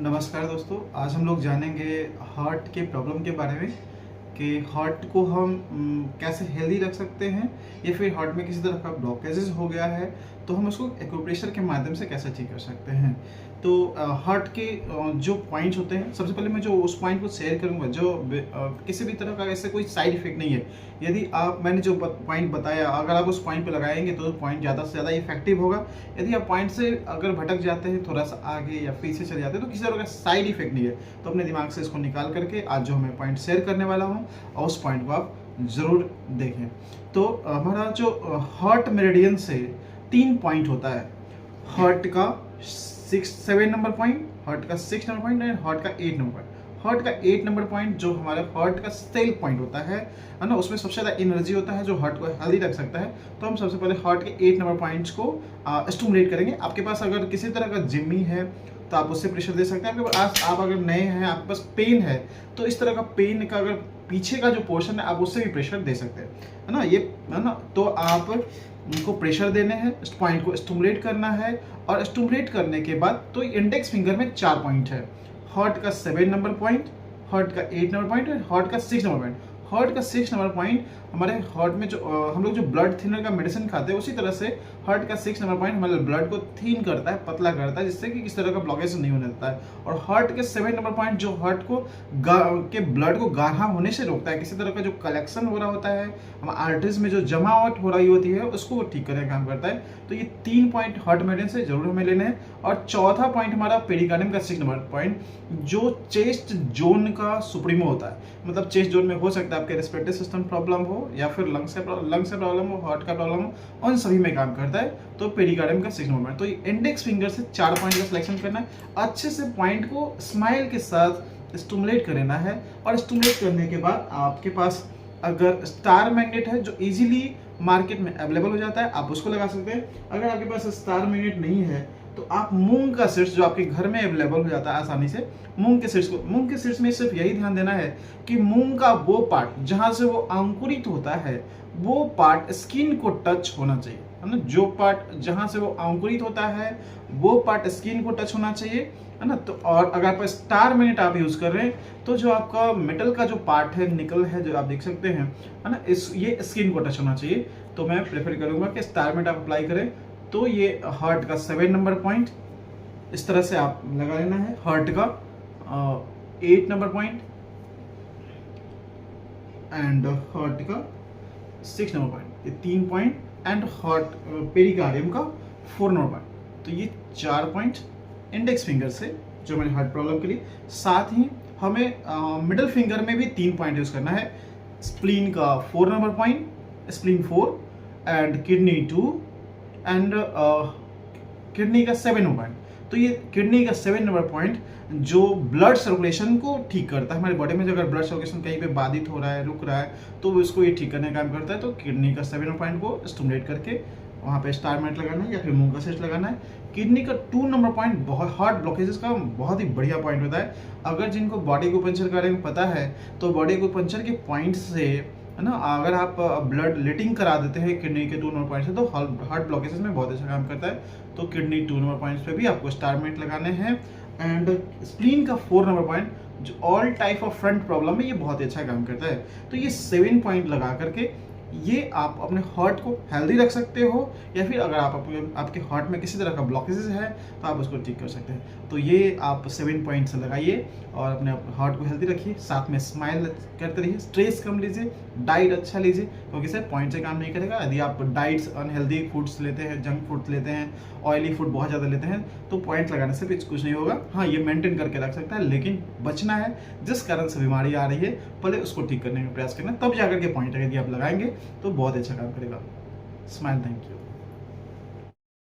नमस्कार दोस्तों, आज हम लोग जानेंगे हार्ट के प्रॉब्लम के बारे में कि हार्ट को हम कैसे हेल्दी रख सकते हैं या फिर हार्ट में किसी तरह का ब्लॉकेजेस हो गया है तो हम उसको एक्यूप्रेशर के माध्यम से कैसे ठीक कर सकते हैं। तो हार्ट के जो पॉइंट्स होते हैं, सबसे पहले मैं जो उस पॉइंट को शेयर करूंगा जो किसी भी तरह का ऐसे कोई साइड इफेक्ट नहीं है। यदि मैंने जो पॉइंट बताया अगर आप उस पॉइंट पे लगाएंगे तो पॉइंट ज़्यादा से ज़्यादा इफेक्टिव होगा। यदि आप पॉइंट से अगर भटक जाते हैं थोड़ा सा आगे या पीछे चले जाते हैं तो किसी तरह का साइड इफेक्ट नहीं है। तो अपने दिमाग से इसको निकाल करके आज जो मैं पॉइंट शेयर करने वाला हूँ और उस पॉइंट को आप ज़रूर देखें। तो हमारा जो हार्ट मेरिडियन से 3 पॉइंट होता है, हार्ट का 7 नंबर पॉइंट, हार्ट का 6 नंबर पॉइंट एंड हार्ट का 8 नंबर पॉइंट। हार्ट का 8 नंबर पॉइंट जो हमारे हार्ट का सेल पॉइंट होता है ना, उसमें सबसे ज़्यादा एनर्जी होता है जो हार्ट को हेल्दी रख सकता है। तो हम सबसे पहले हार्ट के 8 नंबर पॉइंट्स को स्टिमुलेट करेंगे। आपके पास अगर किसी तरह का जिम्मी है तो आप उससे प्रेशर दे सकते हैं। आपके पास आप अगर नए हैं, आपके पास पेन है तो इस तरह का पेन का अगर पीछे का जो पोर्शन है आप उससे भी प्रेशर दे सकते हैं, है ना। ये है ना, तो आप उनको प्रेशर देने हैं, इस पॉइंट को स्टिमुलेट करना है। और स्टिमुलेट करने के बाद तो इंडेक्स फिंगर में 4 पॉइंट है, हार्ट का 7 नंबर पॉइंट, हार्ट का 8 नंबर पॉइंट और हार्ट का 6 नंबर पॉइंट। हार्ट का 6 नंबर पॉइंट हमारे हार्ट में जो हम लोग जो ब्लड थिनर का मेडिसिन खाते हैं उसी तरह से हार्ट का 6 नंबर पॉइंट हमारे ब्लड को थीन करता है, पतला करता है, जिससे कि किसी तरह का ब्लॉकेज नहीं होने देता है। और हार्ट के 7 नंबर पॉइंट जो हार्ट को के ब्लड को गाढ़ा होने से रोकता है, किसी तरह का जो कलेक्शन हो रहा होता है हमारे आर्टरीज में जो जमावट हो रही होती है उसको वो ठीक करने का काम करता है। तो ये 3 पॉइंट हार्ट मेडिसिन से जरूर हमें लेने हैं। और चौथा पॉइंट हमारा पेरिकार्डियम का 6 नंबर पॉइंट जो चेस्ट जोन का सुप्रीमो होता है। मतलब चेस्ट जोन में हो सकता है आपके रेस्पिरेटरी सिस्टम प्रॉब्लम हो या फिर लंग से प्रॉब्लम हो, हार्ट का प्रॉब्लम हो, उन सभी में काम करता है। तो पेरिकार्डियम का 6 नंबर पॉइंट, तो इंडेक्स फिंगर से 4 पॉइंट का सिलेक्शन करना है, अच्छे से पॉइंट को स्माइल के साथ स्टिमुलेट करना है। और स्टिमुलेट करने के बाद आपके पास अगर स्टार मैग्नेट है जो इजीली मार्केट में अवेलेबल हो जाता है आप उसको लगा सकते हैं। अगर आपके पास स्टार मैग्नेट नहीं है तो आप मूंग का सीड्स जो आपके घर में अवेलेबल हो जाता है आसानी से, मूंग के सीड्स में सिर्फ यही ध्यान देना है कि मूंग का वो पार्ट जहां से वो अंकुरित होता है वो पार्ट स्किन को टच होना चाहिए, है ना। जो पार्ट जहां से वो अंकुरित होता है वो पार्ट स्किन को टच होना चाहिए, है ना। तो और अगर आप स्टार मैग्नेट आप यूज कर रहे हैं तो जो आपका मेटल का जो पार्ट है, निकल है जो आप देख सकते हैं, है ना, ये स्किन को टच होना चाहिए। तो मैं प्रेफर करूंगा कि स्टार मैग्नेट आप अप्लाई करें। तो ये हार्ट का 7 नंबर पॉइंट इस तरह से आप लगा लेना है, हार्ट का 8 नंबर पॉइंट एंड हार्ट का 6 नंबर पॉइंट, ये 3 पॉइंट एंड हार्ट पेरिकार्डियम का 4 नंबर पॉइंट। तो ये 4 पॉइंट इंडेक्स फिंगर से जो मैंने हार्ट प्रॉब्लम के लिए। साथ ही हमें मिडल फिंगर में भी 3 पॉइंट यूज करना है, स्प्लीन का 4 number point, spleen 4 and kidney 2 and kidney का 7 नंबर पॉइंट। तो ये किडनी का 7 नंबर पॉइंट जो ब्लड सर्कुलेशन को ठीक करता है हमारे बॉडी में, जो अगर ब्लड सर्कुलेशन कहीं पे बाधित हो रहा है, रुक रहा है, तो इसको ये ठीक करने का काम करता है। तो किडनी का 7 नंबर पॉइंट को स्टिमुलेट करके वहाँ पे स्टार मैट लगाना है या फिर मूंग का सीड्स लगाना है। किडनी का 2 नंबर पॉइंट बहुत हार्ट ब्लॉकेजेस का बहुत ही बढ़िया पॉइंट होता है। अगर जिनको बॉडी को पंचर के बारे में पता है तो बॉडी को पंचर के पॉइंट से, है ना, अगर आप ब्लड लेटिंग करा देते हैं किडनी के 2 नंबर पॉइंट से तो हार्ट ब्लॉकेजेस में बहुत अच्छा काम करता है। तो किडनी 2 नंबर पॉइंट्स पे भी आपको स्टार मैट लगाने हैं। एंड स्प्लीन का 4 नंबर पॉइंट जो all type of front problem में ये बहुत ही अच्छा काम करता है। तो ये 7 पॉइंट लगा करके ये आप अपने हार्ट को हेल्दी रख सकते हो, या फिर अगर आप आपके हार्ट में किसी तरह का ब्लॉकेजेस है तो आप उसको ठीक कर सकते हैं। तो ये आप 7 पॉइंट्स लगाइए और अपने हार्ट को हेल्दी रखिए, साथ में स्माइल करते रहिए, स्ट्रेस कम लीजिए, डाइट अच्छा लीजिए, क्योंकि सर पॉइंट से काम नहीं करेगा। यदि आप डाइट्स अनहेल्दी फूड्स लेते हैं, जंक फूड लेते हैं, ऑयली फूड बहुत ज़्यादा लेते हैं तो पॉइंट लगाने से भी कुछ नहीं होगा। हाँ, ये मेंटेन करके रख सकता है, लेकिन बचना है। जिस कारण से बीमारी आ रही है पहले उसको ठीक करने का प्रयास करना, तब जाकर के पॉइंट यदि आप लगाएंगे तो बहुत अच्छा काम करेगा। Smile, thank you.